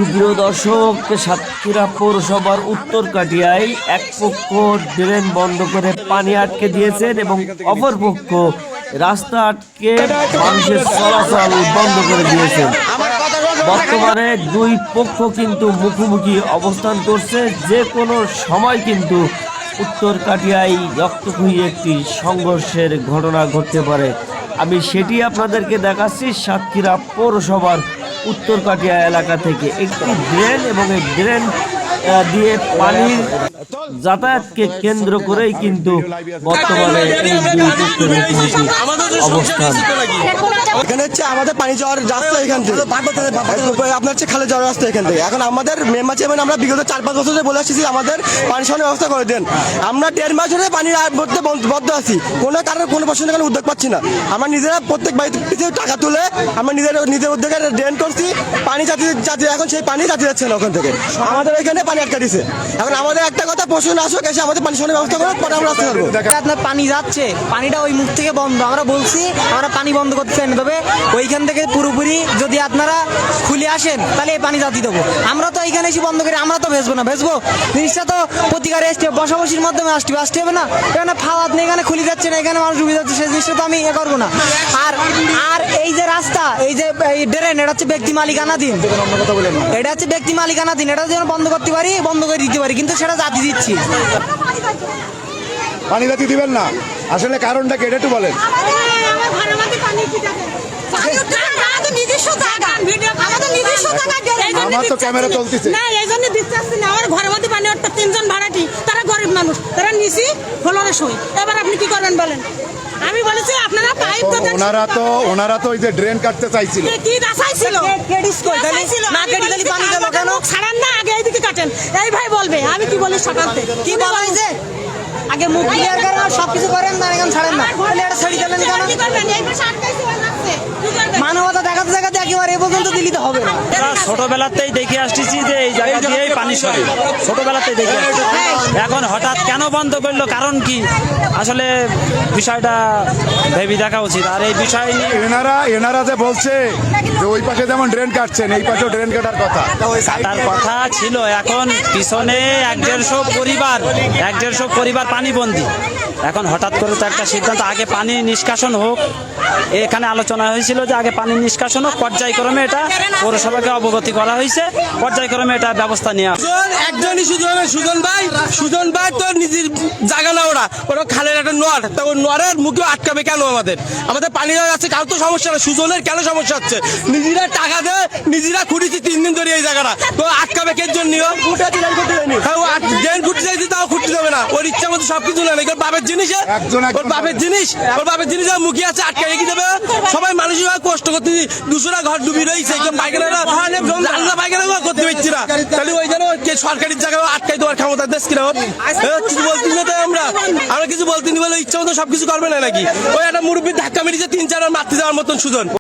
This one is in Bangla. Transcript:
সুপ্রিয় দর্শক, সাতক্ষীরা পৌরসভার উত্তর কাটিয়ায় এক পক্ষ ড্রেন বন্ধ করে পানি আটকে দিয়েছেন এবং অপর পক্ষ রাস্তা আটকে মানুষের চলাচল বন্ধ করে দিয়েছেন। বর্তমানে দুই পক্ষ কিন্তু মুখোমুখি অবস্থান করছে। যে কোনো সময় কিন্তু উত্তর কাটিয়ায় রক্তক্ষয়ী একটি সংঘর্ষের ঘটনা ঘটতে পারে। আমি সেটি আপনাদেরকে দেখাচ্ছি সাতক্ষীরা পৌরসভার উত্তর কাটিয়া এলাকা থেকে একটি ড্রেন এবং এই ড্রেন দিয়ে পানির যাতায়াতকে কেন্দ্র করেই কিন্তু বর্তমানে এই দুই পক্ষের মুখোমুখি অবস্থান। এখানে হচ্ছে আমাদের পানি যাওয়ার রাস্তা এখান থেকে আপনার হচ্ছে খালে যাওয়ার রাস্তা এখান থেকে। এখন আমাদের মেম্বার চেয়ারম্যান আমরা বিগত 4-5 বছর ধরে বলে আসছি আমাদের পানি সরানোর ব্যবস্থা করে দেন। আমরা 1.5 মাস ধরে পানির মধ্যে বদ্ধ আছি, কোনো কারণে কোনো প্রশ্নের কারণে উদ্যোগ পাচ্ছি না। আমরা নিজেরা প্রত্যেক বাড়িতে টাকা তুলে আমরা নিজের উদ্যোগে ড্রেন করছি, পানি যাতে এখন সেই পানি যাতে যাচ্ছে না ওখান থেকে। আমাদের এখানে পানি আটকা দিছে। এখন আমাদের একটা কথা, প্রশ্ন আসুক এসে আমাদের পানি সরানোর ব্যবস্থা করে পরে আমরা রাস্তা করবো। আপনার পানি যাচ্ছে, পানিটা ওই মুখ থেকে বন্ধ। আমরা বলছি আমরা পানি বন্ধ করতে চাই না, তবে ওইখান থেকে পুরোপুরি যদি আপনারা খুলে আসেন তাহলে এই পানি জাতি দেবো। আমরা তো এইখানে এসে বন্ধ করি, আমরা তো ভেসবো না, ভেসবো জিনিসটা তো প্রতিকারে আসতে বসাবসির মাধ্যমে আসতে হবে না। এখানে ফাওয়াত নেই, এখানে খুলে যাচ্ছে না, এখানে মানুষ ডুবে যাচ্ছে, সেই জিনিসটা তো আমি করবো না। আর এই যে রাস্তা, এই যে ড্রেন, এটা হচ্ছে ব্যক্তি মালিকানাধীন। এটা হচ্ছে ব্যক্তি মালিকানাধীন, এটা যেন বন্ধ করতে পারি, বন্ধ করে দিতে পারি, কিন্তু সেটা জাতি দিচ্ছি। পানি জাতি দিবেন না, আসলে কারণটা কি এটা একটু বলেন। আমার তো ক্যামেরা চলতেছে না, এই জন্য দিতে আসছি না। আমার ঘরের মধ্যে পানি ওঠা 3 জন ভাড়াটি, তারা গরিব মানুষ, তারা নিছি ফ্লোরে শুই। এবার আপনি কি করবেন বলেন? আমি বলেছি আপনারা পাইপ তো ওনারা তো ওই যে ড্রেন কাটতে চাইছিল। কি চাইছিল? না কেটে দিলে পানি গেল কেন? ছাড়েন না, আগে এইদিকে কাটেন। এই ভাই বলবে, আমি কি বলি সকাল থেকে কি বলা যে আগে মুখ ক্লিয়ার করেন, সবকিছু করেন না, এখন ছাড়েন না, এটা ছেড়ে দিলেন কেন? কি করবেন? এই পাশে আটকাইছে বানাচ্ছে, কি করবেন? মানবতা দেখাতে দেখাতে একেবারে এ পর্যন্ত দিলিতে হবে না। ছোটবেলাতেই দেখে আসতেছি যে এই জায়গা দিয়েই পানি সরে, ছোটবেলাতেই দেখে আসছি। এখন হঠাৎ কেন বন্ধ করলো, কারণ কি আসলে বিষয়টা ভেবে দেখা উচিত। আর এই বিষয় নিয়ে এনারা যে বলছে যে ওই পাশে যেমন ড্রেন কাটছেন এই পাশেও ড্রেন কাটার কথা, তার কথা ছিল। এখন পিছনে 150 পরিবার পানিবন্দী। এখন হঠাৎ করে তো একটা সিদ্ধান্ত, আগে পানি নিষ্কাশন হোক। এখানে আলোচনা হয়েছিল যে আগে পানি নিষ্কাশন হোক, পর্যায়ক্রমে এটা পৌরসভাকে অবগতি করা হয়েছে, পর্যায়ক্রমে এটা ব্যবস্থা নেওয়া। একজনই সুজন ভাই তো নিজের জায়গা না, ওরা খালের একটা নর, তো নরের মুখে আটকাবে কেন? আমাদের পানি যাচ্ছে, কারো তো সমস্যা না, সুজনের কেন সমস্যা হচ্ছে? নিজেরা টাকা দেয়, নিজেরা খুঁড়িছি 3 দিন ধরে এই জায়গাটা, তো আটকাবে কে জন্য? ড্রেন খুঁটতে চাইছি, তাও খুঁটতে দেবে না, ওর ইচ্ছা মতো সবকিছু না। ওর বাপের জিনিস, ওর বাপের জিনিস মুখে আছে, আটকা রেখে দেবে। সবাই মানুষ কষ্ট করতে, 200টা ঘর ডুবি রয়েছে, পায়খানা করতে পারছি না। তাহলে ওই জন্য সরকারি জায়গায় আটকাই দেওয়ার ক্ষমতা দেশ কিনা? কিছু বলতে না, তো আমরা কিছু বলতে নি বলে ইচ্ছা মতো সবকিছু করবে না নাকি? ওই একটা মুরব্বীর ধাক্কা মেরেছে 3-4 মারতে যাওয়ার মতন সুজন।